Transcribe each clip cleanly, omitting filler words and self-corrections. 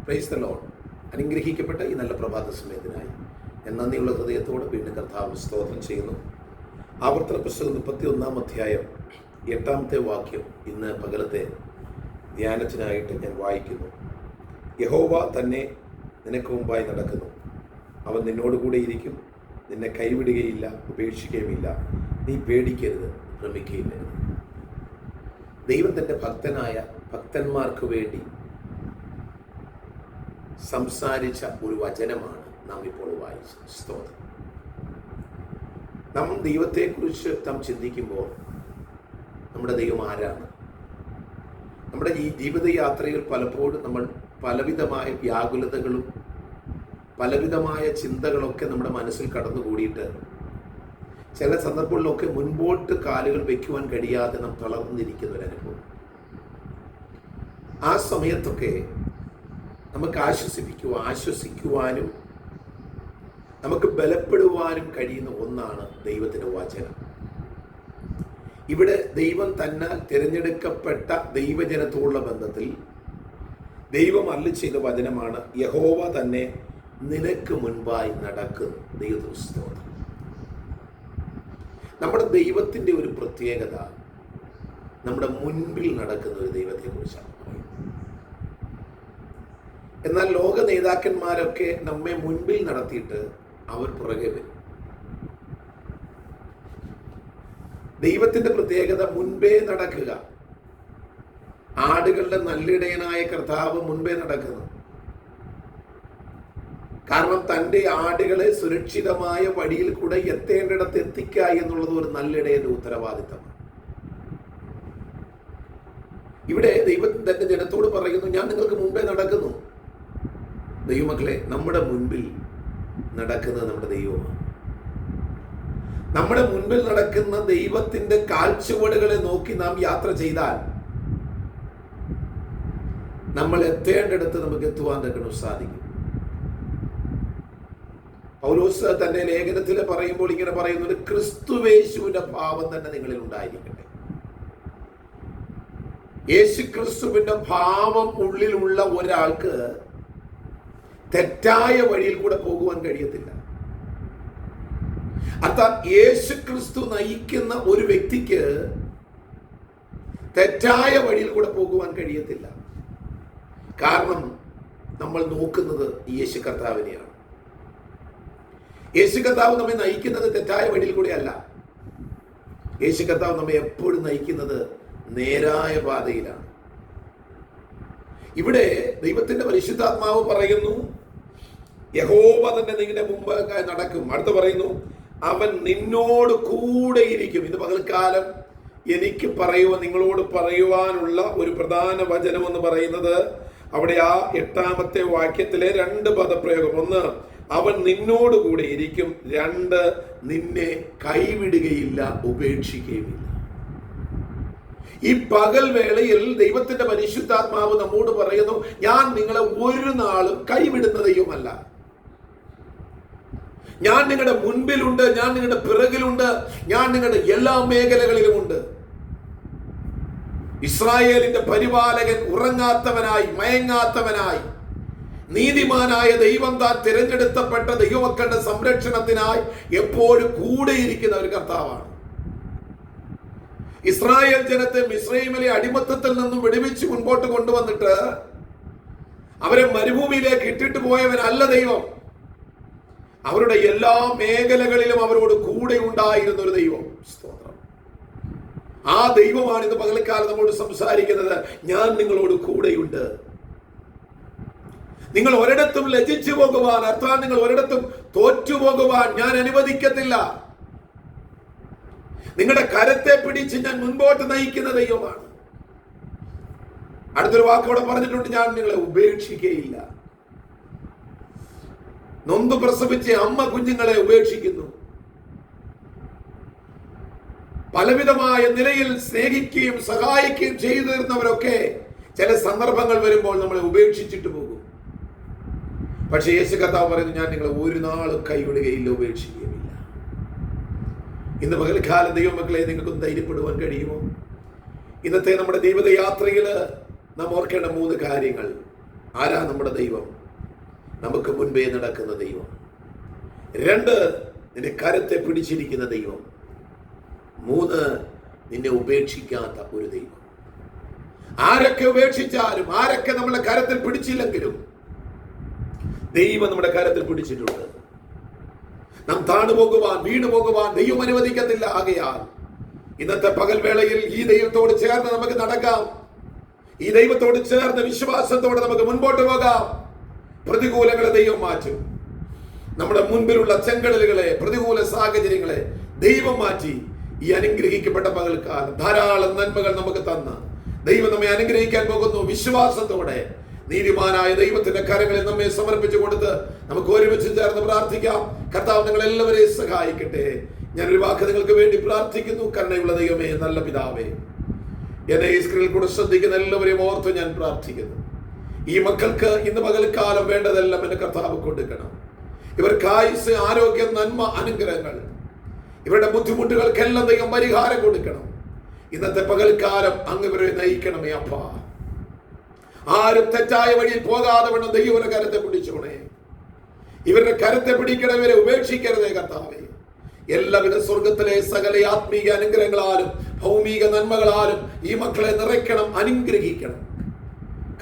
Praise the Lord. അനുഗ്രഹിക്കപ്പെട്ട ഈ നല്ല പ്രഭാത സമയത്തിനായി ഞാൻ നന്ദിയുള്ള ഹൃദയത്തോടെ വീണ്ടും കർത്താവിന് സ്തോത്രം ചെയ്യുന്നു. ആവർത്തന പുസ്തകം 31-ാം അധ്യായം 8-ാമത്തെ വാക്യം ഇന്ന് പകലത്തെ ധ്യാനത്തിനായിട്ട് ഞാൻ വായിക്കുന്നു. യഹോവ തന്നെ നിനക്ക് മുമ്പായി നടക്കുന്നു, അവൻ നിന്നോടുകൂടെ ഇരിക്കും, നിന്നെ കൈവിടുകയില്ല, ഉപേക്ഷിക്കുകയുമില്ല, നീ പേടിക്കരുത്, ഭ്രമിക്കുകയില്ല. ദൈവം തൻ്റെ ഭക്തന്മാർക്ക് വേണ്ടി സംസാരിച്ച ഒരു വചനമാണ് നാം ഇപ്പോൾ വായിച്ചത്. സ്തോത്രം. നാം ദൈവത്തെക്കുറിച്ച് നാം ചിന്തിക്കുമ്പോൾ നമ്മുടെ ദൈവം ആരാണ്? നമ്മുടെ ഈ ജീവിതയാത്രയിൽ പലപ്പോഴും നമ്മൾ പലവിധമായ വ്യാകുലതകളും പലവിധമായ ചിന്തകളൊക്കെ നമ്മുടെ മനസ്സിൽ കടന്നുകൂടിയിട്ട് ചില സന്ദർഭങ്ങളിലൊക്കെ മുൻപോട്ട് കാലുകൾ വയ്ക്കുവാൻ കഴിയാതെ നാം തളർന്നിരിക്കുന്ന ഒരു അനുഭവം. ആ സമയത്തൊക്കെ നമുക്ക് ആശ്വസിക്കുവാനും നമുക്ക് ബലപ്പെടുവാനും കഴിയുന്ന ഒന്നാണ് ദൈവത്തിൻ്റെ വചനം. ഇവിടെ ദൈവം തന്നെ തിരഞ്ഞെടുക്കപ്പെട്ട ദൈവജനത്തോടുള്ള ബന്ധത്തിൽ ദൈവം അരുളി ചെയ്ത വചനമാണ്, യഹോവ തന്നെ നിനക്ക് മുൻപായി നടക്കുന്നു. ദൈവത്തിന് സ്തോത്രം. നമ്മുടെ ദൈവത്തിൻ്റെ ഒരു പ്രത്യേകത നമ്മുടെ മുൻപിൽ നടക്കുന്ന ഒരു ദൈവത്തെക്കുറിച്ചാണ് പറയുന്നത്. എന്നാൽ ലോക നേതാക്കന്മാരൊക്കെ നമ്മെ മുൻപിൽ നടത്തിയിട്ട് അവർ പുറകെ വരും. ദൈവത്തിന്റെ പ്രത്യേകത മുൻപേ നടക്കുക. ആടുകളുടെ നല്ലിടയനായ കർത്താവ് മുൻപേ നടക്കുന്നു. കാരണം തൻ്റെ ആടുകളെ സുരക്ഷിതമായ വഴിയിൽ കൂടെ എത്തേണ്ടിടത്ത് എത്തിക്കുക എന്നുള്ളത് ഒരു നല്ലിടയന്റെ ഉത്തരവാദിത്തമാണ്. ഇവിടെ ദൈവം തന്റെ ജനത്തോട് പറയുന്നു, ഞാൻ നിങ്ങൾക്ക് മുമ്പേ നടക്കുന്നു. ദൈവമക്കളെ, നമ്മുടെ മുൻപിൽ നടക്കുന്നത് നമ്മുടെ ദൈവമാണ്. നമ്മുടെ മുൻപിൽ നടക്കുന്ന ദൈവത്തിന്റെ കാൽച്ചുവടുകളെ നോക്കി നാം യാത്ര ചെയ്താൽ നമ്മൾ എത്തേണ്ടിടത്ത് നമുക്ക് എത്തുവാൻ തക്കണം സാധിക്കും. പൗലോസ് തന്റെ ലേഖനത്തിൽ പറയുമ്പോൾ ഇങ്ങനെ പറയുന്നത്, ക്രിസ്തുവേശുവിന്റെ ഭാവം തന്നെ നിങ്ങളിൽ ഉണ്ടായിരിക്കട്ടെ. യേശു ക്രിസ്തുവിന്റെ ഭാവം ഉള്ളിലുള്ള ഒരാൾക്ക് തെറ്റായ വഴിയിൽ കൂടെ പോകുവാൻ കഴിയത്തില്ല. അर्थात യേശു ക്രിസ്തു നയിക്കുന്ന ഒരു വ്യക്തിക്ക് തെറ്റായ വഴിയിൽ കൂടെ പോകുവാൻ കഴിയത്തില്ല. കാരണം നമ്മൾ നോക്കുന്നത് യേശു കർത്താവിനെയാണ്. യേശു കർത്താവ് നമ്മെ നയിക്കുന്നത് തെറ്റായ വഴിയിൽ കൂടെ അല്ല. യേശു കർത്താവ് നമ്മെ എപ്പോഴും നയിക്കുന്നത് നേരായ പാതയിലാണ്. ഇവിടെ ദൈവത്തിന്റെ പരിശുദ്ധാത്മാവ് പറയുന്നു, യഹോവ തന്നെ നിങ്ങളുടെ മുമ്പ് നടക്കും. അടുത്ത് പറയുന്നു, അവൻ നിന്നോട് കൂടെ ഇരിക്കും. ഇത് പകൽക്കാലം എനിക്ക് നിങ്ങളോട് പറയുവാനുള്ള ഒരു പ്രധാന വചനം എന്ന് പറയുന്നത് അവിടെ ആ 8-ാമത്തെ വാക്യത്തിലെ 2 പദപ്രയോഗം. 1, അവൻ നിന്നോട് കൂടെ ഇരിക്കും. 2, നിന്നെ കൈവിടുകയില്ല, ഉപേക്ഷിക്കുകയുമില്ല. ഈ പകൽ വേളയിൽ ദൈവത്തിന്റെ പരിശുദ്ധാത്മാവ് നമ്മോട് പറയുന്നു, ഞാൻ നിങ്ങളെ ഒരു നാളും കൈവിടുന്ന ദൈവമല്ല. ഞാൻ നിങ്ങളുടെ മുൻപിലുണ്ട്, ഞാൻ നിങ്ങളുടെ പിറകിലുണ്ട്, ഞാൻ നിങ്ങളുടെ എല്ലാ മേഖലകളിലുമുണ്ട്. ഇസ്രായേലിന്റെ പരിപാലകൻ ഉറങ്ങാത്തവനായി, മയങ്ങാത്തവനായി, നീതിമാനായ ദൈവം താൻ തിരഞ്ഞെടുക്കപ്പെട്ട ദൈവമക്കളുടെ സംരക്ഷണത്തിനായി എപ്പോഴും കൂടെയിരിക്കുന്ന ഒരു കർത്താവാണ്. ഇസ്രായേൽ ജനത്തെ മിസ്രയീമിലെ അടിമത്തത്തിൽ നിന്നും വിടുവിച്ച് മുൻപോട്ട് കൊണ്ടുവന്നിട്ട് അവരെ മരുഭൂമിയിലേക്ക് ഇട്ടിട്ട് പോയവനല്ല ദൈവം. അവരുടെ എല്ലാ മേഖലകളിലും അവരോട് കൂടെ ഉണ്ടായിരുന്ന ഒരു ദൈവം. സ്തോത്രം. ആ ദൈവമാണ് ഇന്ന് പകൽക്കാലം നമ്മോട് സംസാരിക്കുന്നത്, ഞാൻ നിങ്ങളോട് കൂടെയുണ്ട്. നിങ്ങൾ ഒരിടത്തും ലജ്ജിച്ചു പോകുവാൻ, അർത്ഥം നിങ്ങൾ ഒരിടത്തും തോറ്റുപോകുവാൻ ഞാൻ അനുവദിക്കത്തില്ല. നിങ്ങളുടെ കരത്തെ പിടിച്ച് ഞാൻ മുൻപോട്ട് നയിക്കുന്ന ദൈവമാണ്. അടുത്തൊരു വാക്കോടെ പറഞ്ഞിട്ടുണ്ട്, ഞാൻ നിങ്ങളെ ഉപേക്ഷിക്കുകയില്ല. നൊന്തു പ്രസവിച്ച അമ്മ കുഞ്ഞുങ്ങളെ ഉപേക്ഷിക്കുന്നു. പലവിധമായ നിലയിൽ സ്നേഹിക്കുകയും സഹായിക്കുകയും ചെയ്തു തരുന്നവരൊക്കെ ചില സന്ദർഭങ്ങൾ വരുമ്പോൾ നമ്മളെ ഉപേക്ഷിച്ചിട്ട് പോകും. പക്ഷെ യേശു കർത്താവ് പറയുന്നു, ഞാൻ നിങ്ങളെ ഒരു നാളും കൈവിടുകയില്ല, ഉപേക്ഷിക്കുകയുമില്ല. ഇന്ന് പകൽക്കാലം ദൈവമക്കളെ, നിങ്ങൾക്കൊന്ന് ധൈര്യപ്പെടുവാൻ കഴിയുമോ? ഇന്നത്തെ നമ്മുടെ ജീവിതയാത്രയിൽ നാം ഓർക്കേണ്ട 3 കാര്യങ്ങൾ. ആരാ നമ്മുടെ ദൈവം? നമുക്ക് മുൻപേ നടക്കുന്ന ദൈവം. 2, നിന്റെ കരത്തെ പിടിച്ചിരിക്കുന്ന ദൈവം. 3, നിന്നെ ഉപേക്ഷിക്കാത്ത ഒരു ദൈവം. ആരൊക്കെ ഉപേക്ഷിച്ചാലും, ആരൊക്കെ നമ്മളെ കരത്തിൽ പിടിച്ചില്ലെങ്കിലും ദൈവം നമ്മുടെ കരത്തിൽ പിടിച്ചിട്ടുണ്ട്. നാം താണു പോകുവാൻ, വീണു പോകുവാൻ ദൈവം അനുവദിക്കത്തില്ല. ആകയാൽ ഇന്നത്തെ പകൽവേളയിൽ ഈ ദൈവത്തോട് ചേർന്ന് നമുക്ക് നടക്കാം. ഈ ദൈവത്തോട് ചേർന്ന് വിശ്വാസത്തോടെ നമുക്ക് മുൻപോട്ട് പോകാം. പ്രതികൂലങ്ങളെ ദൈവം മാറ്റും. നമ്മുടെ മുൻപിലുള്ള ചെങ്കടലുകളെ, പ്രതികൂല സാഹചര്യങ്ങളെ ദൈവം മാറ്റി ഈ അനുഗ്രഹിക്കപ്പെട്ട പകൽക്കാലം ധാരാളം നന്മകൾ നമുക്ക് തന്ന് ദൈവം നമ്മെ അനുഗ്രഹിക്കാൻ പോകുന്നു. വിശ്വാസത്തോടെ നീതിമാനായ ദൈവത്തിന്റെ കരങ്ങളിൽ നമ്മെ സമർപ്പിച്ചു കൊടുത്ത് നമുക്ക് ഒരുമിച്ച് ചേർന്ന് പ്രാർത്ഥിക്കാം. കർത്താവ് നിങ്ങൾ എല്ലാവരെയും സഹായിക്കട്ടെ. ഞാനൊരു വാക്ക് നിങ്ങൾക്ക് വേണ്ടി പ്രാർത്ഥിക്കുന്നു. കരുണയുള്ള ദൈവമേ, നല്ല പിതാവേ, എന്നെ ഈ സ്ക്രീനിൽ കൂടെ ശ്രദ്ധിക്കുന്ന എല്ലാവരെയും ഓർത്ത് ഞാൻ പ്രാർത്ഥിക്കുന്നു. ഈ മക്കൾക്ക് ഇന്ന് പകൽക്കാലം വേണ്ടതെല്ലാം എന്റെ കർത്താവ് കൊടുക്കണം. ഇവർക്ക് ആയുസ്, ആരോഗ്യം, നന്മ, അനുഗ്രഹങ്ങൾ, ഇവരുടെ ബുദ്ധിമുട്ടുകൾക്കെല്ലാം ദൈവം പരിഹാരം കൊടുക്കണം. ഇന്നത്തെ പകൽക്കാലം അങ്ങ് ഇവരെ നയിക്കണമേ അപ്പാ. ആരും തെറ്റായ വഴിയിൽ പോകാതെ വേണം ദൈവയുടെ കരത്തെ പിടിച്ചോണേ. ഇവരുടെ കരത്തെ പിടിക്കണം, ഇവരെ ഉപേക്ഷിക്കരുതേ കർത്താവേ. എല്ലാവിധ സ്വർഗത്തിലെ സകല ആത്മീക അനുഗ്രഹങ്ങളാലും ഭൗമിക നന്മകളാലും ഈ മക്കളെ നിറയ്ക്കണം, അനുഗ്രഹിക്കണം.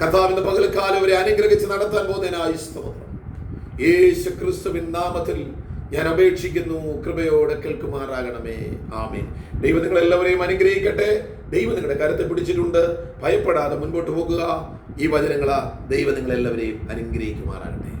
കർത്താവിന്റെ പകൽക്കാലം ഇവരെ അനുഗ്രഹിച്ച് നടത്താൻ പോകുന്നതിനായി സ്തോത്രം. യേശു ക്രിസ്തുവിൻ നാമത്തിൽ ഞാൻ അപേക്ഷിക്കുന്നു. കൃപയോടെ കേൾക്കുമാറാകണമേ. ആമേൻ. ദൈവം നിങ്ങൾ എല്ലാവരെയും അനുഗ്രഹിക്കട്ടെ. ദൈവം നിങ്ങളുടെ കരത്തെ പിടിച്ചിട്ടുണ്ട്. ഭയപ്പെടാതെ മുൻപോട്ട് പോകുക. ഈ വചനങ്ങളാ ദൈവം നിങ്ങളെല്ലാവരെയും അനുഗ്രഹിക്കുമാറാകട്ടെ.